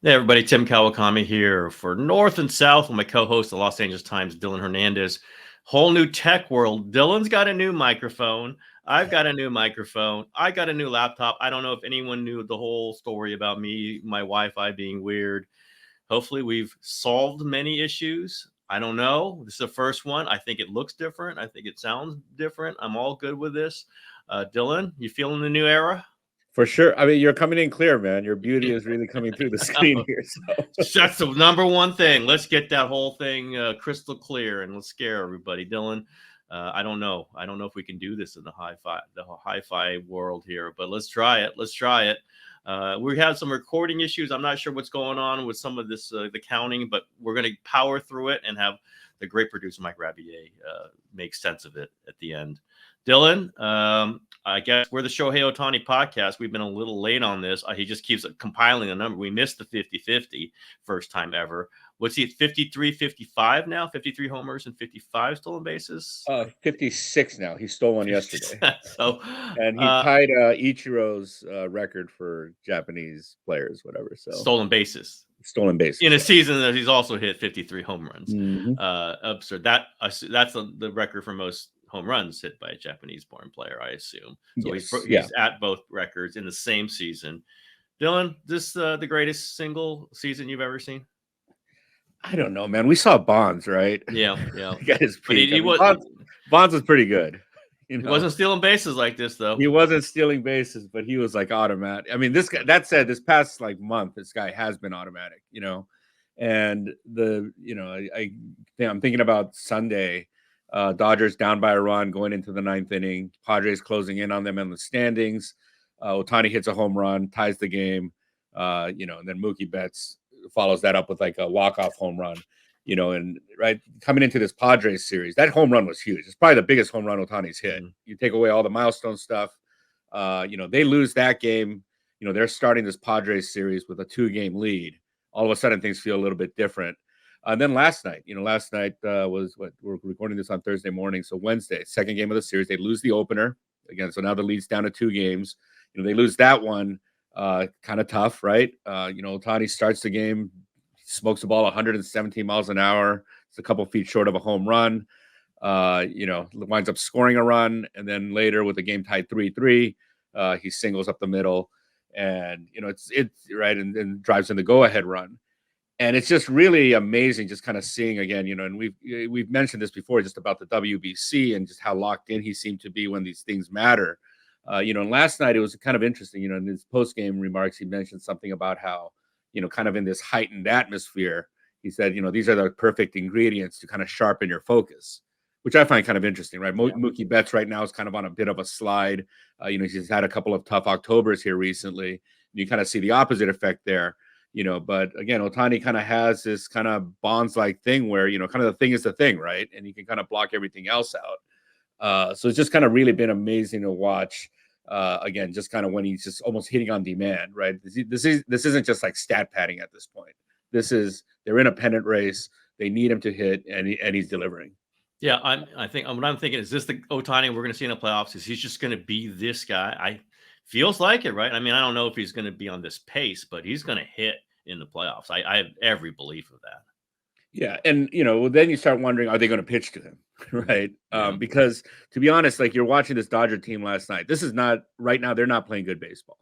Hey everybody, Tim Kawakami here for North and South with my co-host, the Los Angeles Times, Dylan Hernandez. Whole new tech world. Dylan's got a new microphone. I've got a new microphone. I got a new laptop. I don't know if anyone knew the whole story about me, my Wi-Fi being weird. Hopefully, we've solved many issues. I don't know. This is the first one. I think it looks different. I think it sounds different. I'm all good with this. Dylan, you feeling the new era? For sure. I mean, you're coming in clear, man. Your beauty is really coming through the screen here. So That's the number one thing. Let's get that whole thing crystal clear and let's scare everybody. Dylan, I don't know. I don't know if we can do this in the hi-fi world here, but let's try it. Let's try it. We have some recording issues. I'm not sure what's going on with some of this, the counting, but we're going to power through it and have the great producer Mike Rabier make sense of it at the end. Dylan, I guess we're the Shohei Ohtani podcast. We've been a little late on this. He just keeps compiling the number. We missed the 50-50 first time ever. What's he at 53-55 now? 53 homers and 55 stolen bases? 56 now. He stole one yesterday. So, and he tied Ichiro's record for Japanese players, whatever. So stolen bases. Stolen bases. In a season that he's also hit 53 home runs. Mm-hmm. Absurd. That's the record for most home runs hit by a Japanese-born player, I assume. So yes. he's at both records in the same season. Dylan, this the greatest single season you've ever seen? I don't know, man. We saw Bonds, right? Yeah. Got his peak. Bonds was pretty good. He wasn't stealing bases like this, though. He wasn't stealing bases, but he was like automatic. I mean, this guy. That said, this past month, this guy has been automatic. And I'm thinking about Sunday. Dodgers down by a run going into the ninth inning. Padres closing in on them in the standings. Ohtani hits a home run, ties the game. And then Mookie Betts follows that up with like a walk-off home run. And right coming into this Padres series, that home run was huge. It's probably the biggest home run Ohtani's hit. Mm-hmm. You take away all the milestone stuff. They lose that game. They're starting this Padres series with a 2-game lead. All of a sudden, things feel a little bit different. And then last night was what we're recording this on Thursday morning. So Wednesday, second game of the series, they lose the opener again. So now the lead's down to 2 games. They lose that one. Kind of tough, right? Ohtani starts the game, smokes the ball 117 miles an hour. It's a couple feet short of a home run. Winds up scoring a run, and then later with the game tied 3-3, he singles up the middle, and it's right, and drives in the go-ahead run. And it's just really amazing just kind of seeing again, and we've mentioned this before just about the WBC and just how locked in he seemed to be when these things matter. And last night it was kind of interesting, in his post-game remarks, he mentioned something about how, kind of in this heightened atmosphere, he said, these are the perfect ingredients to kind of sharpen your focus, which I find kind of interesting, right? Yeah. Mookie Betts right now is kind of on a bit of a slide. He's had a couple of tough Octobers here recently. And you kind of see the opposite effect there. But again, Ohtani kind of has this kind of Bonds-like thing where, kind of the thing is the thing, right? And you can kind of block everything else out. So it's just kind of really been amazing to watch. Again, just kind of when he's just almost hitting on demand, right? This isn't just like stat padding at this point. They're in a pennant race. They need him to hit, and he's delivering. Yeah, I think what I'm thinking is this the Ohtani we're going to see in the playoffs? Is he's just going to be this guy? Feels like it, right? I mean, I don't know if he's going to be on this pace, but he's going to hit in the playoffs. I have every belief of that. Yeah, and then you start wondering, are they going to pitch to him, right? Yeah. Because to be honest, like you're watching this Dodger team last night. This is not right now. They're not playing good baseball,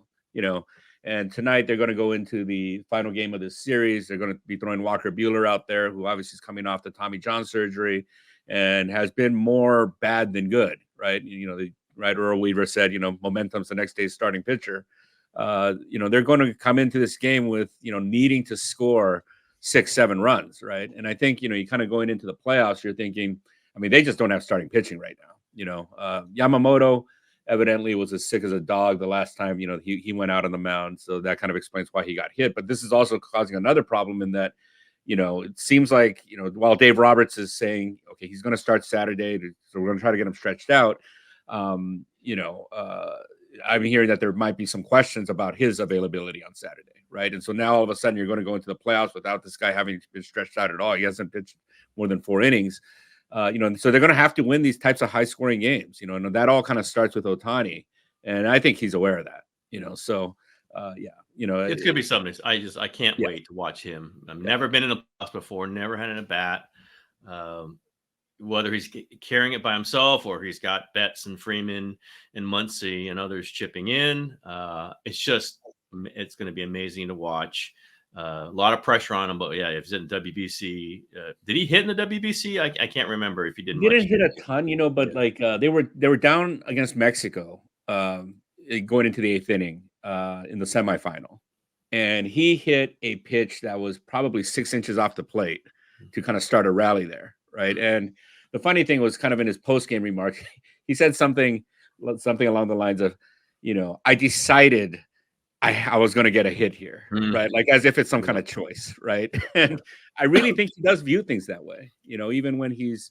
And tonight they're going to go into the final game of this series. They're going to be throwing Walker Buehler out there, who obviously is coming off the Tommy John surgery and has been more bad than good, right? Right, Earl Weaver said, momentum's the next day's starting pitcher. They're going to come into this game with, needing to score 6-7 runs, right? And I think, you kind of going into the playoffs, you're thinking, I mean, they just don't have starting pitching right now. Yamamoto evidently was as sick as a dog the last time, he went out on the mound. So that kind of explains why he got hit. But this is also causing another problem in that, it seems like, while Dave Roberts is saying, okay, he's going to start Saturday, so we're going to try to get him stretched out. I'm hearing that there might be some questions about his availability on Saturday, right? And so now all of a sudden you're going to go into the playoffs without this guy having been stretched out at all. He hasn't pitched more than 4 innings. So they're going to have to win these types of high-scoring games, and that all kind of starts with Ohtani. And I think he's aware of that, So, It's gonna be something. I can't Yeah. wait to watch him. I've Yeah. never been in the playoffs before, never had an at bat. Um, whether he's carrying it by himself or he's got Betts and Freeman and Muncy and others chipping in, it's going to be amazing to watch. A lot of pressure on him, but yeah, if he's in WBC, did he hit in the WBC? I can't remember if he did He much. didn't hit a ton, but like they were down against Mexico going into the eighth inning in the semifinal, and he hit a pitch that was probably 6 inches off the plate to kind of start a rally there, right? And the funny thing was, kind of in his post game remarks, he said something along the lines of, I decided I was going to get a hit here, right? Like as if it's some kind of choice, right? And I really think he does view things that way, even when he's,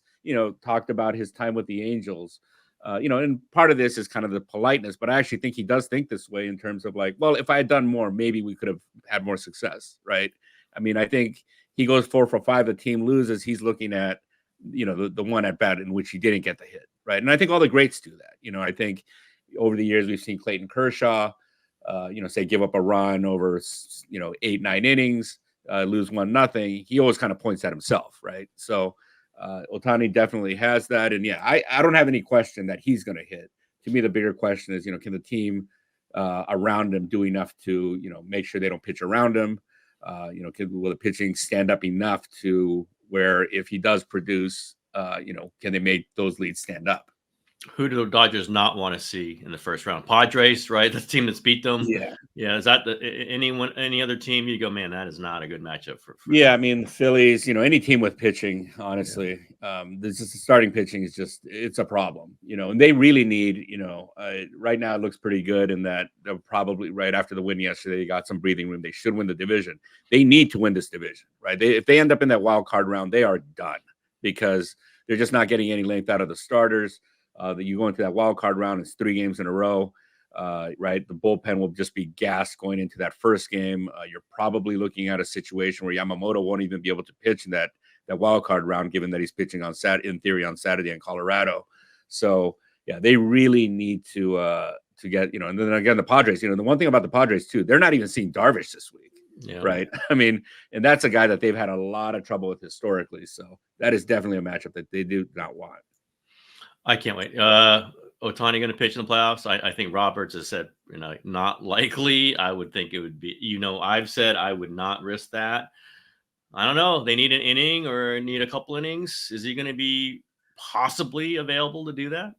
talked about his time with the Angels, and part of this is kind of the politeness, but I actually think he does think this way in terms of like, well, if I had done more, maybe we could have had more success, right? I mean, I think he goes 4 for 5, the team loses. He's looking at, the one at bat in which he didn't get the hit, right? And I think all the greats do that. I think over the years we've seen Clayton Kershaw, say give up a run over, 8, 9 innings, lose 1-0. He always kind of points at himself, right? So Ohtani definitely has that. And yeah, I don't have any question that he's going to hit. To me, the bigger question is, can the team around him do enough to, make sure they don't pitch around him? Will the pitching stand up enough to where if he does produce, can they make those leads stand up? Who do the Dodgers not want to see in the first round? Padres, right? The team that's beat them. Yeah. Is that any other team you go, man, that is not a good matchup for yeah, them. I mean, the Phillies, any team with pitching, honestly, there's just the starting pitching is it's a problem, and they really need, right now it looks pretty good in that they'll probably right after the win yesterday, they got some breathing room. They should win the division. They need to win this division, right? If they end up in that wild card round, they are done because they're just not getting any length out of the starters. That you go into that wild card round, it's 3 games in a row. Right, the bullpen will just be gassed going into that first game. You're probably looking at a situation where Yamamoto won't even be able to pitch in that wild card round, given that he's pitching in theory on Saturday in Colorado. So yeah, they really need to get, and then again the Padres. The one thing about the Padres too, they're not even seeing Darvish this week. Yeah. Right. I mean, and that's a guy that they've had a lot of trouble with historically. So that is definitely a matchup that they do not want. I can't wait. Ohtani going to pitch in the playoffs? I think Roberts has said, not likely. I would think it would be, I've said I would not risk that. I don't know. They need an inning or need a couple innings. Is he going to be possibly available to do that?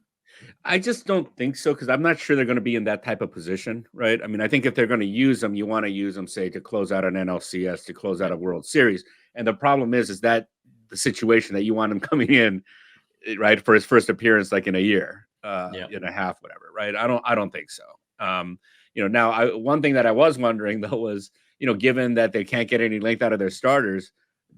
I just don't think so, because I'm not sure they're going to be in that type of position, right? I mean, I think if they're going to use them, you want to use them, say, to close out an NLCS, to close out a World Series. And the problem is that the situation that you want him coming in, right, for his first appearance, like in a year, in a half, whatever, right? I don't think so. Now one thing that I was wondering though was, given that they can't get any length out of their starters,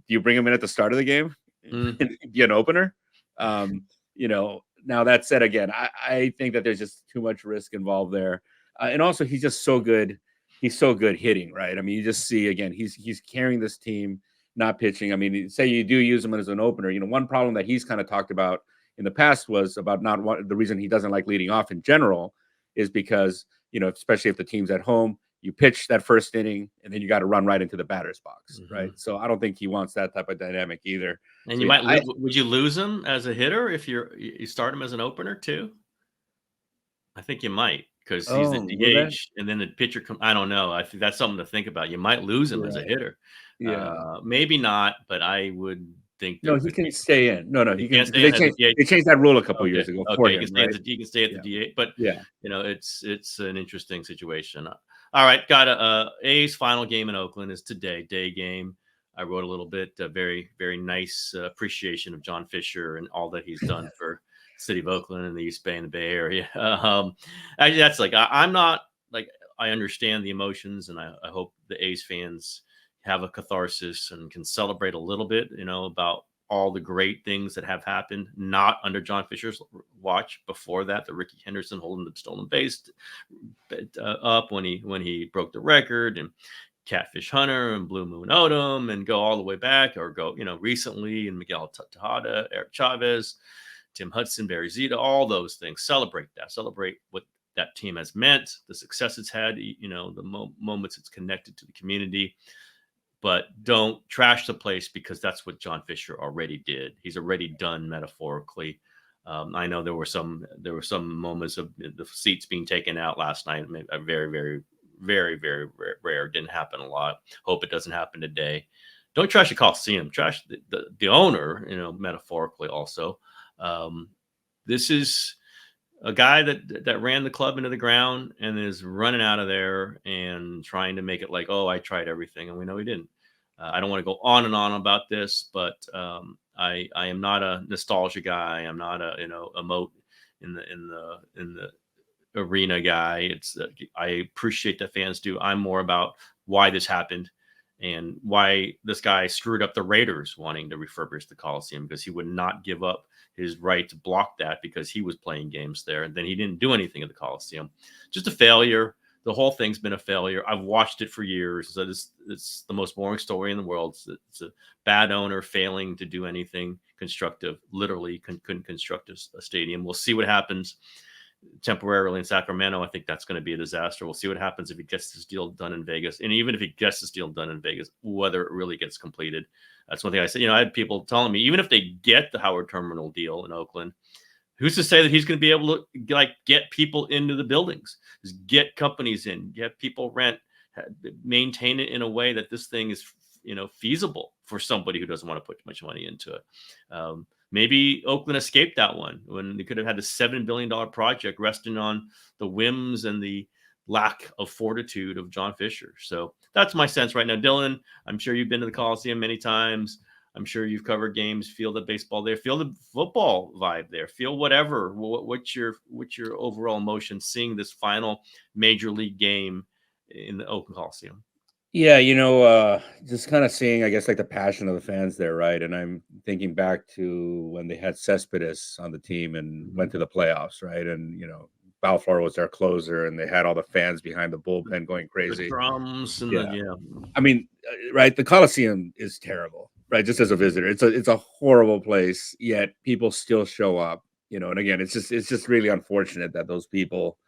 do you bring them in at the start of the game and be an opener? Now that said, again, I think that there's just too much risk involved there, and also he's just so good. He's so good hitting, right? I mean, you just see again, he's carrying this team, not pitching. I mean, say you do use him as an opener. One problem that he's kind of talked about in the past was about the reason he doesn't like leading off in general is because, especially if the team's at home, you pitch that first inning and then you got to run right into the batter's box, right? So I don't think he wants that type of dynamic either. And so would you lose him as a hitter if you start him as an opener too? I think you might, because he's the DH and then the pitcher I don't know. I think that's something to think about. You might lose him as a hitter. Yeah. Maybe not, but I would think no, he can stay in. No, he can stay. They changed that rule a couple years ago. Okay, he can stay at the DH, but it's an interesting situation. All right, got A's final game in Oakland is today, day game. I wrote a little bit, very, very nice appreciation of John Fisher and all that he's done for the city of Oakland and the East Bay and the Bay Area. That's like, I'm not like, I understand the emotions, and I hope the A's fans have a catharsis and can celebrate a little bit, about all the great things that have happened, not under John Fisher's watch. Before that, the Ricky Henderson holding the stolen base up when he broke the record, and Catfish Hunter and Blue Moon Odom, and go all the way back, or go, recently, and Miguel Tejada, Eric Chavez, Tim Hudson, Barry Zita, all those things. Celebrate that. Celebrate what that team has meant, the success it's had, the moments it's connected to the community. But don't trash the place, because that's what John Fisher already did. He's already done metaphorically. I know there were some moments of the seats being taken out last night. Very, very, very, very rare. Didn't happen a lot. Hope it doesn't happen today. Don't trash the Coliseum. Trash the owner, metaphorically also. This is a guy that ran the club into the ground and is running out of there and trying to make it like, oh, I tried everything, and we know he didn't. I don't want to go on and on about this, but I am not a nostalgia guy. I'm not a emote in the arena guy. It's I appreciate that fans do. I'm more about why this happened and why this guy screwed up the Raiders wanting to refurbish the Coliseum, because he would not give up his right to block that because he was playing games there. And then he didn't do anything at the Coliseum. Just a failure. The whole thing's been a failure. I've watched it for years. So it's the most boring story in the world. It's a bad owner failing to do anything constructive. Literally couldn't construct a stadium. We'll see what happens temporarily in Sacramento. I think that's going to be a disaster. We'll see what happens if he gets this deal done in Vegas. And even if he gets this deal done in Vegas, whether it really gets completed. That's one thing I said. I had people telling me, even if they get the Howard Terminal deal in Oakland, who's to say that he's going to be able to get people into the buildings, just get companies in, get people rent, maintain it in a way that this thing is, feasible for somebody who doesn't want to put much money into it. Maybe Oakland escaped that one when they could have had a $7 billion project resting on the whims and the lack of fortitude of John Fisher. So that's my sense right now. Dylan, I'm sure you've been to the Coliseum many times. I'm sure you've covered games, feel the baseball there, feel the football vibe there, feel whatever. What's your overall emotion seeing this final major league game in the Oakland Coliseum? Yeah, just kind of seeing, I guess, like the passion of the fans there, right? And I'm thinking back to when they had Cespedes on the team and went to the playoffs, right? And Balfour was their closer, and they had all the fans behind the bullpen going crazy. The drums and yeah. I mean, right? The Coliseum is terrible, right? Just as a visitor, it's a horrible place. Yet people still show up, And again, it's just really unfortunate that those people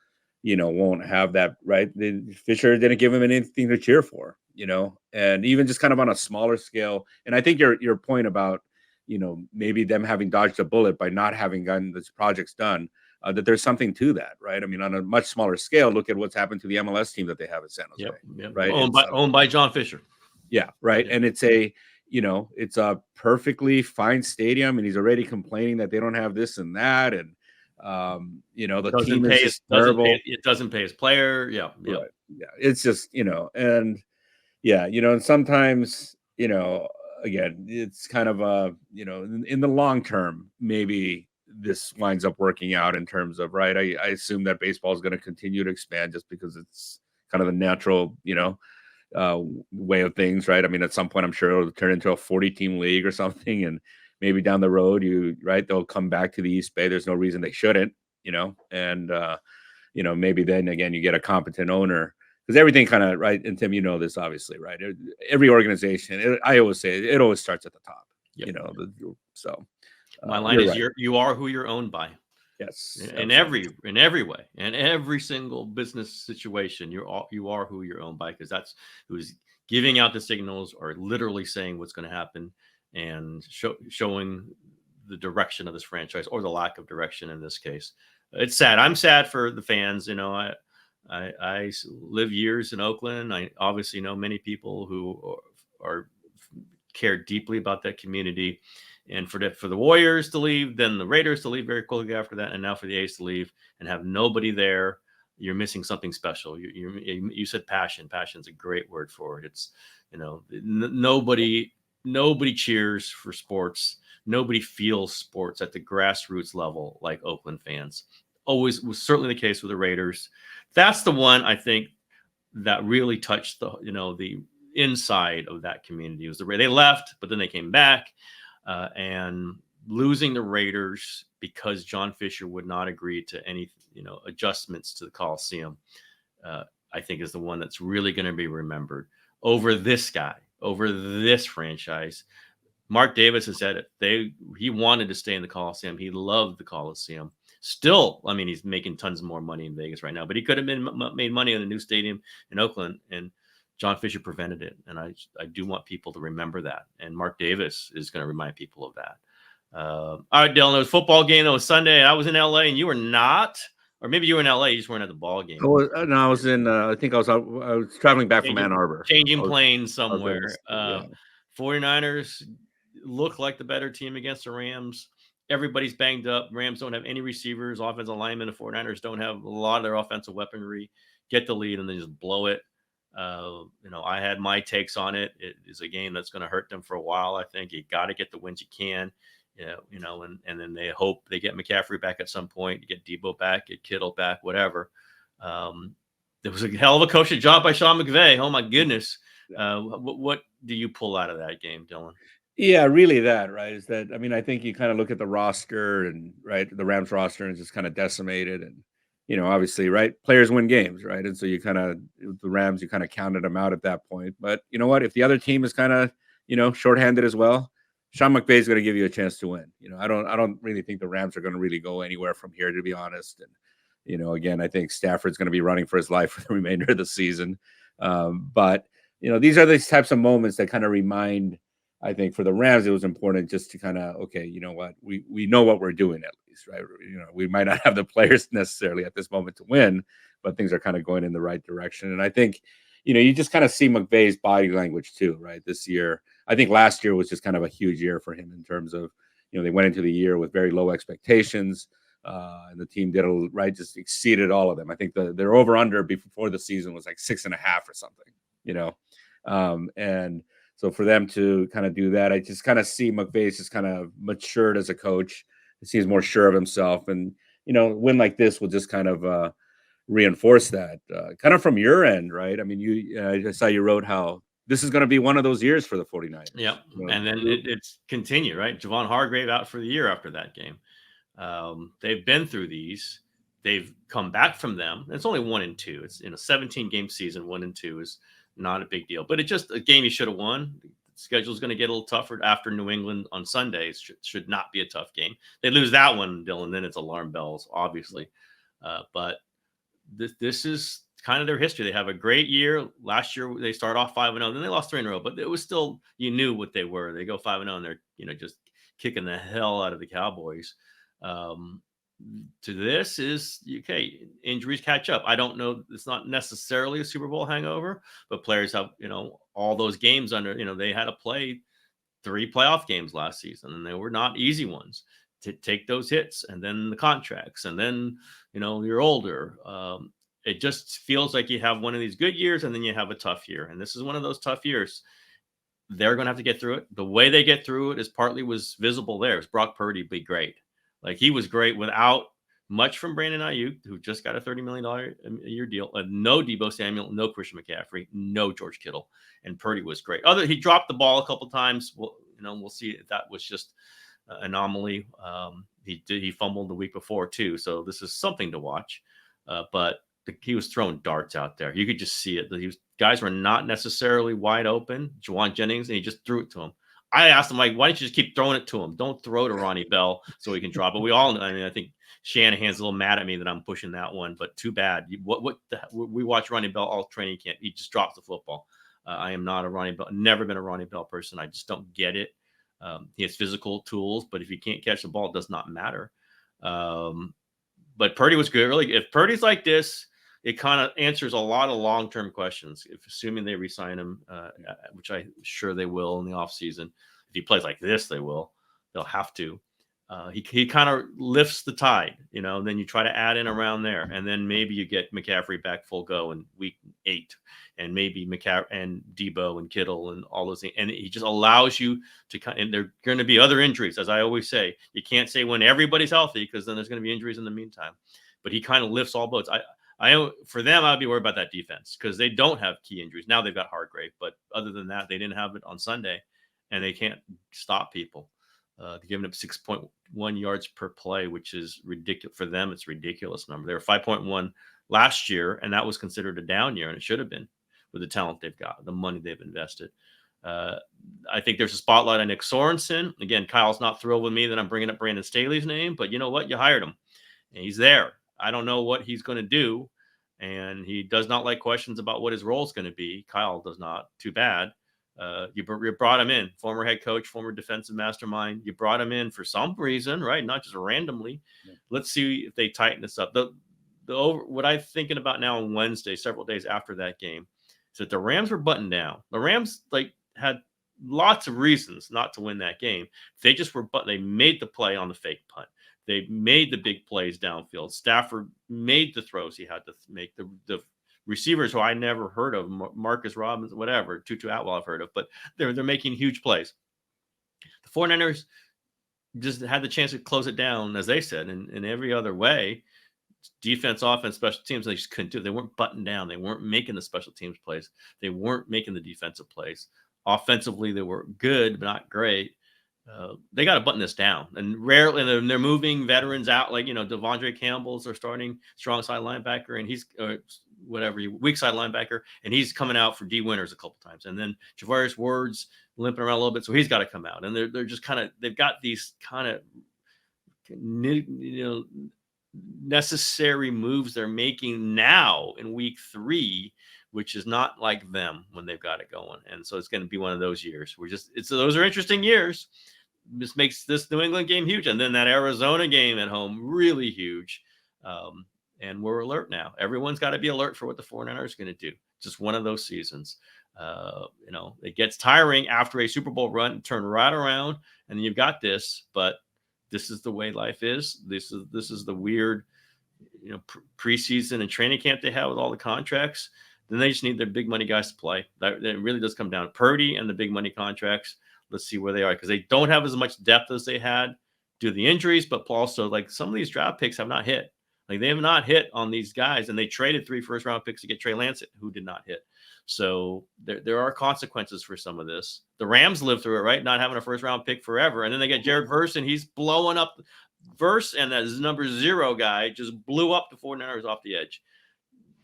won't have that, right? Fisher didn't give him anything to cheer for, and even just kind of on a smaller scale. And I think your point about, maybe them having dodged a bullet by not having gotten these projects done, that there's something to that, right? I mean, on a much smaller scale, look at what's happened to the MLS team that they have at San Jose, right? Owned by John Fisher. Yeah, right. Yeah. And it's it's a perfectly fine stadium, and he's already complaining that they don't have this and that, and the team is just terrible. It doesn't pay his player. Yeah. Right. Yeah. It's just, and yeah, and sometimes, again, it's kind of in the long term, maybe this winds up working out in terms of, right. I assume that baseball is going to continue to expand just because it's kind of the natural, way of things, right? I mean, at some point, I'm sure it'll turn into a 40-team league or something, and maybe down the road, they'll come back to the East Bay. There's no reason they shouldn't, and maybe then again you get a competent owner, because everything kind of, right. And Tim, this obviously, right? Every organization, I always say it always starts at the top, so my line is right. You are who you're owned by. Yes, in every way, in every single business situation, you are who you're owned by, because that's who's giving out the signals or literally saying what's going to happen and showing the direction of this franchise, or the lack of direction in this case. It's sad. I'm sad for the fans. I live years in Oakland. I obviously know many people who care deeply about that community. And for the Warriors to leave, then the Raiders to leave very quickly after that, and now for the A's to leave and have nobody there, you're missing something special. You said passion. Passion's a great word for it. It's nobody cheers for sports. Nobody feels sports at the grassroots level like Oakland fans. Always was certainly the case with the Raiders. That's the one I think that really touched the inside of that community. It was they left, but then they came back. And losing the Raiders because John Fisher would not agree to any, adjustments to the Coliseum, I think is the one that's really going to be remembered over this guy, over this franchise. Mark Davis has said it. He wanted to stay in the Coliseum. He loved the Coliseum. Still, I mean, he's making tons more money in Vegas right now, but he could have made money in the new stadium in Oakland, and John Fisher prevented it. And I do want people to remember that. And Mark Davis is going to remind people of that. All right, Dylan, it was a football game. That was Sunday. I was in LA and you were not, or maybe you were in LA. You just weren't at the ball game. I was in, I think I was traveling back from Ann Arbor. Changing planes somewhere. Yeah. 49ers look like the better team against the Rams. Everybody's banged up. Rams don't have any receivers, offensive linemen. The 49ers don't have a lot of their offensive weaponry. Get the lead and then just blow it. I had my takes on it. It is a game that's going to hurt them for a while. I think you got to get the wins you can. And then they hope they get McCaffrey back at some point, get Debo back, get Kittle back, whatever. There was a hell of a coaching job by Sean McVay. Oh my goodness. What do you pull out of that game, Dylan? Yeah, really that, right? Is that, I mean, I think you kind of look at the roster and the Rams roster and it's just kind of decimated. And, obviously, right, players win games, right? And so you kind of, the Rams, you kind of counted them out at that point. But you know what? If the other team is kind of, shorthanded as well, Sean McVay is going to give you a chance to win. I don't really think the Rams are going to really go anywhere from here, to be honest. And, again, I think Stafford's going to be running for his life for the remainder of the season. But, these are these types of moments that kind of remind, I think for the Rams, it was important just to kind of, okay, you know what, we know what we're doing at least, right? We might not have the players necessarily at this moment to win, but things are kind of going in the right direction. And I think, you just kind of see McVay's body language too, right? This year, I think last year was just kind of a huge year for him in terms of, they went into the year with very low expectations, and the team just exceeded all of them. I think their over under before the season was like 6.5 or something, and so for them to kind of do that, I just kind of see McVay's just kind of matured as a coach. He seems more sure of himself, and a win like this will just kind of reinforce that. Kind of from your end, right? I mean, I saw you wrote how this is going to be one of those years for the 49ers. Yeah, and then it's continued, right? Javon Hargrave out for the year after that game. They've been through these. They've come back from them. It's only 1-2. It's in a 17-game season. 1-2 is not a big deal, but it's just a game you should have won. The schedule is going to get a little tougher after New England on Sundays. Should not be a tough game. They lose that one, Dylan, then it's alarm bells, obviously. But this is kind of their history. They have a great year. Last year they start off 5-0, then they lost 3 in a row, but it was still, you knew what they were. They go 5-0 and they're just kicking the hell out of the Cowboys. To this is okay. Injuries catch up. I don't know. It's not necessarily a Super Bowl hangover, but players have, all those games under, they had to play 3 playoff games last season and they were not easy ones to take those hits and then the contracts and then, you're older. It just feels like you have one of these good years and then you have a tough year. And this is one of those tough years. They're going to have to get through it. The way they get through it is partly was visible there. Is Brock Purdy be great. Like he was great without much from Brandon Ayuk, who just got a $30 million a year deal. No Debo Samuel, no Christian McCaffrey, no George Kittle, and Purdy was great. He dropped the ball a couple times. We'll see if that was just an anomaly. He fumbled the week before too, so this is something to watch. But he was throwing darts out there. You could just see it. Guys were not necessarily wide open. Juwan Jennings, and he just threw it to him. I asked him, like, why don't you just keep throwing it to him? Don't throw to Ronnie Bell so he can drop it. We all know. I mean, I think Shanahan's a little mad at me that I'm pushing that one, but too bad. We watch Ronnie Bell all training camp. He just drops the football. I am not a Ronnie Bell. Never been a Ronnie Bell person. I just don't get it. He has physical tools, but if he can't catch the ball, it does not matter. But Purdy was good. Really, if Purdy's like this, it kind of answers a lot of long-term questions. If assuming they re-sign him, which I'm sure they will in the offseason. If he plays like this, they will. They'll have to. He kind of lifts the tide, and then you try to add in around there. And then maybe you get McCaffrey back full go in week 8. And maybe McCaffrey and Debo and Kittle and all those things. And he just allows you to and there are going to be other injuries. As I always say, you can't say when everybody's healthy because then there's going to be injuries in the meantime. But he kind of lifts all boats. For them, I'd be worried about that defense because they don't have key injuries. Now they've got Hargrave, but other than that, they didn't have it on Sunday, and they can't stop people. They're giving up 6.1 yards per play, which is ridiculous. For them, it's a ridiculous number. They were 5.1 last year, and that was considered a down year, and it should have been with the talent they've got, the money they've invested. I think there's a spotlight on Nick Sorensen. Again, Kyle's not thrilled with me that I'm bringing up Brandon Staley's name, but you know what? You hired him. and he's there. I don't know what he's going to do, and he does not like questions about what his role is going to be. Kyle does not. Too bad. You brought him in, former head coach, former defensive mastermind. You brought him in for some reason, right? Not just randomly. Yeah. Let's see if they tighten this up. What I'm thinking about now on Wednesday, several days after that game, is that the Rams were buttoned down. The Rams had lots of reasons not to win that game. They just were, but they made the play on the fake punt. They made the big plays downfield. Stafford made the throws he had to make. The receivers who I never heard of, Marcus Robbins, whatever, Tutu Atwell I've heard of, but they're making huge plays. The 49ers just had the chance to close it down, as they said, in every other way. Defense, offense, special teams, they just couldn't do it. They weren't buttoned down. They weren't making the special teams plays. They weren't making the defensive plays. Offensively, they were good, but not great. They got to button this down, and rarely they're moving veterans out. Devondre Campbell's their starting strong side linebacker, and he's weak side linebacker, and he's coming out for D Winters a couple times, and then Javarius Ward's limping around a little bit, so he's got to come out. And they're just they've got these kind of necessary moves they're making now in week 3, which is not like them when they've got it going. And so it's going to be one of those years. Those are interesting years. This makes this New England game huge. And then that Arizona game at home, really huge. And we're alert now. Everyone's got to be alert for what the 49ers are going to do. Just one of those seasons. It gets tiring after a Super Bowl run, turn right around, and then you've got this, but this is the way life is. This is the weird, preseason and training camp they have with all the contracts. Then they just need their big money guys to play. That really does come down to Purdy and the big money contracts. Let's see where they are, because they don't have as much depth as they had due to the injuries, but also some of these draft picks have not hit. They have not hit on these guys, and they traded 3 first-round picks to get Trey Lance, who did not hit. So there are consequences for some of this. The Rams lived through it, right? Not having a first-round pick forever, and then they get Jared Verse, and he's blowing up. Verse and that number 0 guy just blew up the 49ers off the edge.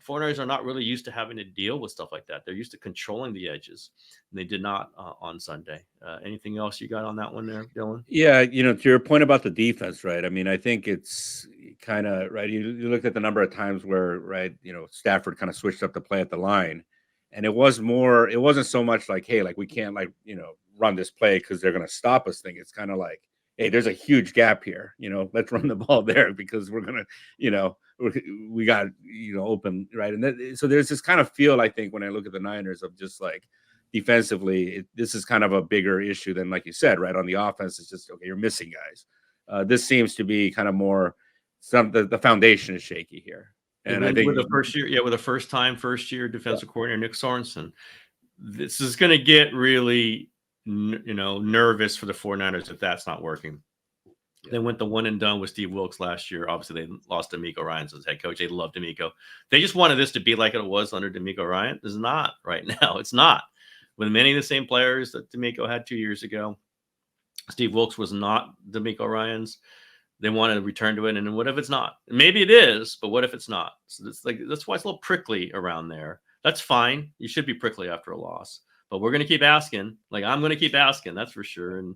49ers are not really used to having to deal with stuff like that. They're used to controlling the edges, and they did not on Sunday. Anything else you got on that one there, Dylan? Yeah, to your point about the defense, right? I mean, I think it's kind of right. You looked at the number of times where, right, Stafford kind of switched up the play at the line, and it wasn't so much like, hey, we can't run this play because they're going to stop us thing. It's kind of like, hey, there's a huge gap here. Let's run the ball there because we're going to, we got, open, right? And so there's this kind of feel, I think, when I look at the Niners of just defensively, this is kind of a bigger issue than, like you said, right? On the offense, it's just, okay, you're missing guys. This seems to be kind of more the foundation is shaky here. And I think with the first year defensive coordinator, Nick Sorensen, this is going to get really, nervous for the 49ers if that's not working. Yeah. They went the one and done with Steve Wilkes last year. Obviously, they lost D'Amico Ryans as head coach. They love D'Amico. They just wanted this to be like it was under D'Amico Ryan. It's not right now. It's not. With many of the same players that D'Amico had 2 years ago, Steve Wilkes was not D'Amico Ryans. They wanted to return to it, and what if it's not? Maybe it is, but what if it's not? So that's why it's a little prickly around there. That's fine. You should be prickly after a loss, but we're going to keep asking. I'm going to keep asking. That's for sure, and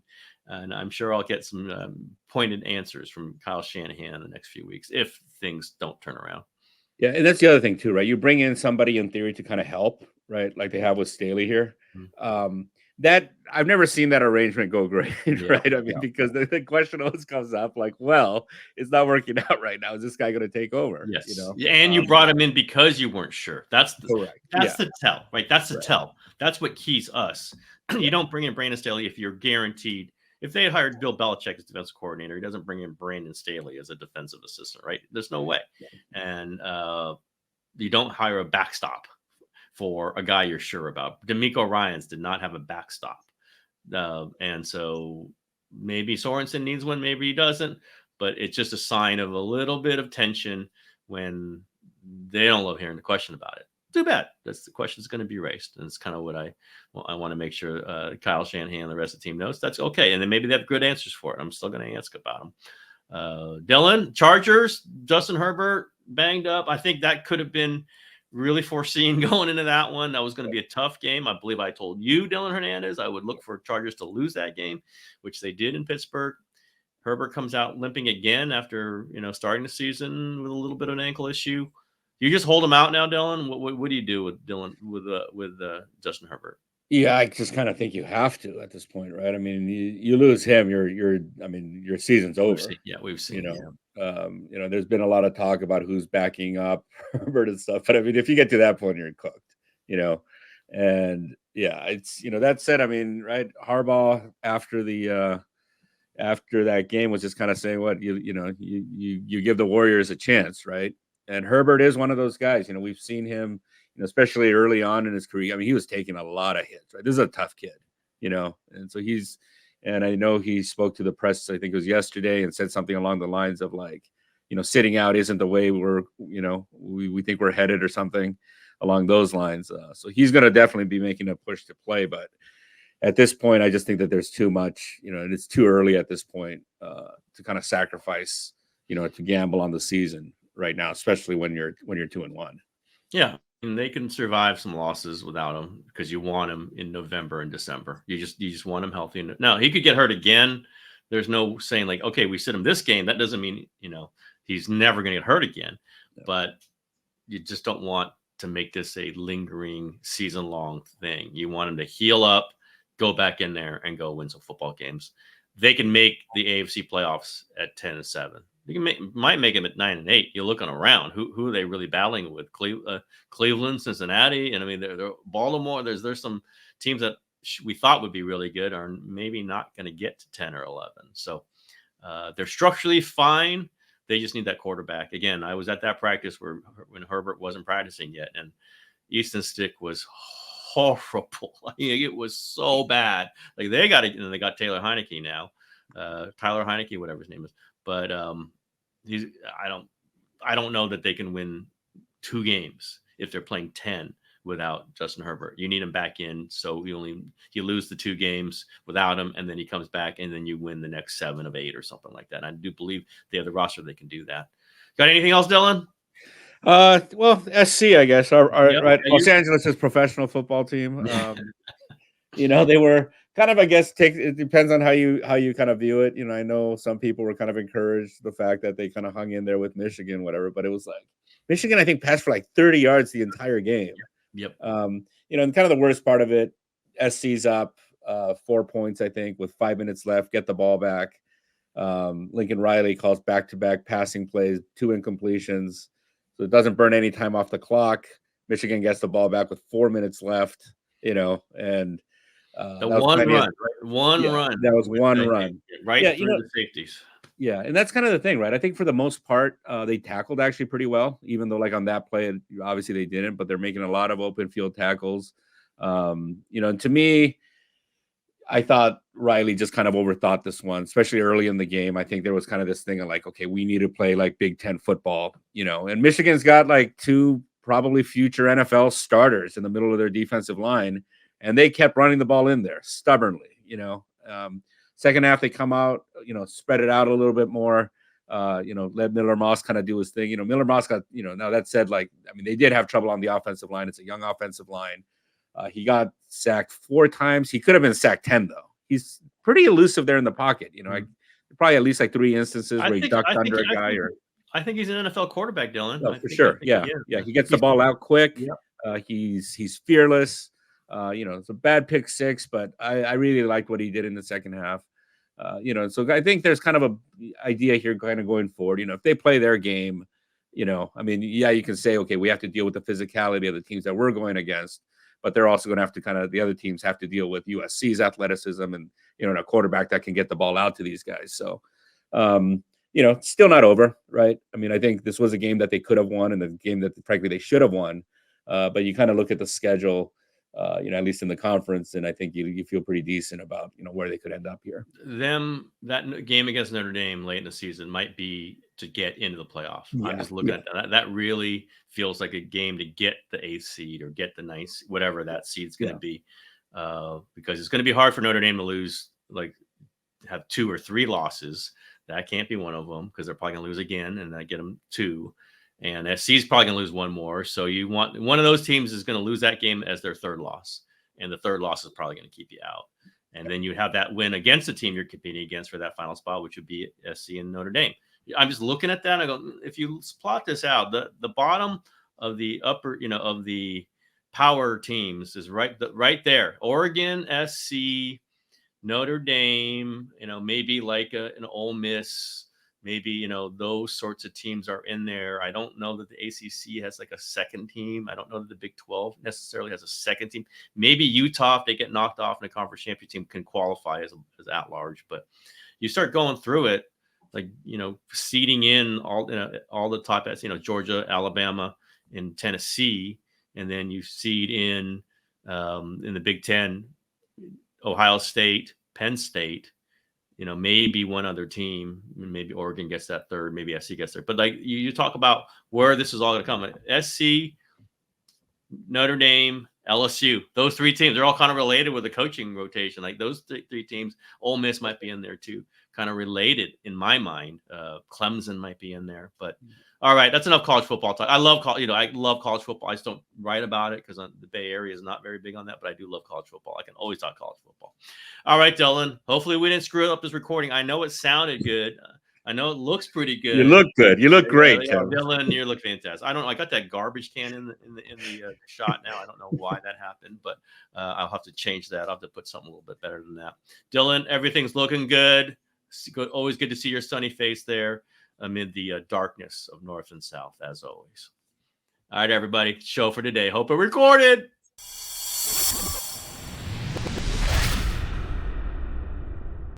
I'm sure I'll get some pointed answers from Kyle Shanahan in the next few weeks if things don't turn around. Yeah, and that's the other thing too, right? You bring in somebody in theory to kind of help, right? Like they have with Staley here. Mm-hmm. That I've never seen that arrangement go great, right? I mean, because the question always comes up well, it's not working out right now. Is this guy going to take over? Yes. And you brought him in because you weren't sure. That's the tell, right? That's the tell. That's what keys us. You don't bring in Brandon Staley if you're guaranteed. If they had hired Bill Belichick as defensive coordinator, he doesn't bring in Brandon Staley as a defensive assistant, right? There's no way. And you don't hire a backstop for a guy you're sure about. D'Amico Ryans did not have a backstop. And so maybe Sorensen needs one, maybe he doesn't, but it's just a sign of a little bit of tension when they don't love hearing the question about it. Too bad. That's the question is going to be raised. And it's kind of what I want to make sure Kyle Shanahan and the rest of the team knows. That's okay. And then maybe they have good answers for it. I'm still going to ask about them. Dylan, Chargers, Justin Herbert, banged up. I think that could have been really foreseen going into that one. That was going to be a tough game. I believe I told you, Dylan Hernandez, I would look for Chargers to lose that game, which they did in Pittsburgh. Herbert comes out limping again after starting the season with a little bit of an ankle issue. You just hold him out now, Dylan. What do you do with Dylan with Justin Herbert? Yeah, I just kind of think you have to at this point, right? I mean, you lose him, I mean, your season's over. We've seen. There's been a lot of talk about who's backing up Herbert and stuff, but I mean, if you get to that point, you're cooked, and yeah, it's that said, I mean, right, Harbaugh after that game was just kind of saying what you give the Warriors a chance, right? And Herbert is one of those guys. We've seen him, especially early on in his career. I mean, he was taking a lot of hits, right? This is a tough kid, and so and I know he spoke to the press, I think it was yesterday, and said something along the lines of like, sitting out isn't the way we think we're headed or something along those lines. So he's going to definitely be making a push to play, but at this point, I just think that there's too much, and it's too early at this point to kind of sacrifice, to gamble on the season right now, especially when you're 2-1. Yeah, and they can survive some losses without him because you want him in November and December. You just want him healthy. Now he could get hurt again. There's no saying like, okay, we sit him this game. That doesn't mean he's never going to get hurt again. No. But you just don't want to make this a lingering season-long thing. You want him to heal up, go back in there, and go win some football games. They can make the AFC playoffs at 10-7. You might make them at 9-8. You're looking around. Who are they really battling with? Cleveland, Cincinnati, and I mean, they're Baltimore. There's some teams that we thought would be really good are maybe not going to get to 10 or 11. So they're structurally fine. They just need that quarterback. Again, I was at that practice when Herbert wasn't practicing yet, and Easton Stick was horrible. I mean, it was so bad. Like they got Taylor Heineke now, Tyler Heineke, whatever his name is. But I don't know that they can win 2 games if they're playing 10 without Justin Herbert. You need him back in, so you lose the 2 games without him, and then he comes back, and then you win the next 7 of 8 or something like that. And I do believe they have the roster they can do that. Got anything else, Dylan? Well, SC, I guess. Right, Los Angeles' professional football team. They were kind of, I guess, it depends on how you kind of view it. I know some people were kind of encouraged the fact that they kind of hung in there with Michigan, whatever, but it was like Michigan, I think, passed for like 30 yards the entire game. Yep. And kind of the worst part of it, SC's up 4 points, I think, with 5 minutes left, get the ball back. Lincoln Riley calls back-to-back passing plays, 2 incompletions. So it doesn't burn any time off the clock. Michigan gets the ball back with 4 minutes left, and the one run, right? One run. That was one run. Right through the safeties. Yeah, and that's kind of the thing, right? I think for the most part, they tackled actually pretty well, even though like on that play, obviously they didn't, but they're making a lot of open field tackles. And to me, I thought Riley just kind of overthought this one, especially early in the game. I think there was kind of this thing of like, okay, we need to play like Big Ten football, and Michigan's got like 2 probably future NFL starters in the middle of their defensive line, and they kept running the ball in there stubbornly, Second half, they come out, spread it out a little bit more, let Miller Moss kind of do his thing. Miller Moss got, now that said, like, I mean, they did have trouble on the offensive line. It's a young offensive line. He got sacked 4 times. He could have been sacked 10, though. He's pretty elusive there in the pocket. Probably at least like 3 instances where he ducked under a guy. I think he's an NFL quarterback, Dylan. Oh, for sure. Yeah. He gets the ball out quick. Yeah. He's fearless. It's a bad pick 6, but I really liked what he did in the second half. So I think there's kind of a idea here kind of going forward. If they play their game, I mean, you can say, okay, we have to deal with the physicality of the teams that we're going against, but they're also going to have to the other teams have to deal with USC's athleticism and, a quarterback that can get the ball out to these guys. So, it's still not over, right? I mean, I think this was a game that they could have won and the game that frankly they should have won. But you kind of look at the schedule, at least in the conference, and I think you feel pretty decent about, where they could end up here. That game against Notre Dame late in the season might be to get into the playoff. Yeah, I'm just looking at that. That really feels like a game to get the 8th seed or get the 9th, whatever that seed's going to be, because it's going to be hard for Notre Dame to lose, like have 2 or 3 losses. That can't be one of them because they're probably going to lose again, and that get them 2. And SC is probably going to lose 1 more. So you want one of those teams is going to lose that game as their 3rd loss. And the 3rd loss is probably going to keep you out. And then you have that win against the team you're competing against for that final spot, which would be SC and Notre Dame. I'm just looking at that. And I go, if you plot this out, the bottom of the upper, of the power teams is right there. Oregon, SC, Notre Dame, maybe like an Ole Miss, maybe, those sorts of teams are in there. I don't know that the ACC has like a second team. I don't know that the Big 12 necessarily has a second team. Maybe Utah, if they get knocked off in a conference championship team, can qualify as at large. But you start going through it, like, seeding in all the top, Georgia, Alabama, and Tennessee, and then you seed in the Big 10, Ohio State, Penn State, maybe one other team, maybe Oregon gets that third, maybe SC gets there. But like you talk about where this is all going to come. SC, Notre Dame, LSU, those three teams, they're all kind of related with the coaching rotation. Like those three teams, Ole Miss might be in there too, kind of related in my mind. Clemson might be in there, but all right, that's enough college football talk. I love college football. I just don't write about it because the Bay Area is not very big on that, but I do love college football. I can always talk college football. All right, Dylan. Hopefully we didn't screw up this recording. I know it sounded good. I know it looks pretty good. You look good. You look great, yeah, Dylan. You look fantastic. I don't know. I got that garbage can in the shot now. I don't know why that happened, but I'll have to change that. I'll have to put something a little bit better than that. Dylan, everything's looking good. Always good to see your sunny face there amid the darkness of North and South, as always. All right, everybody. Show for today. Hope it recorded.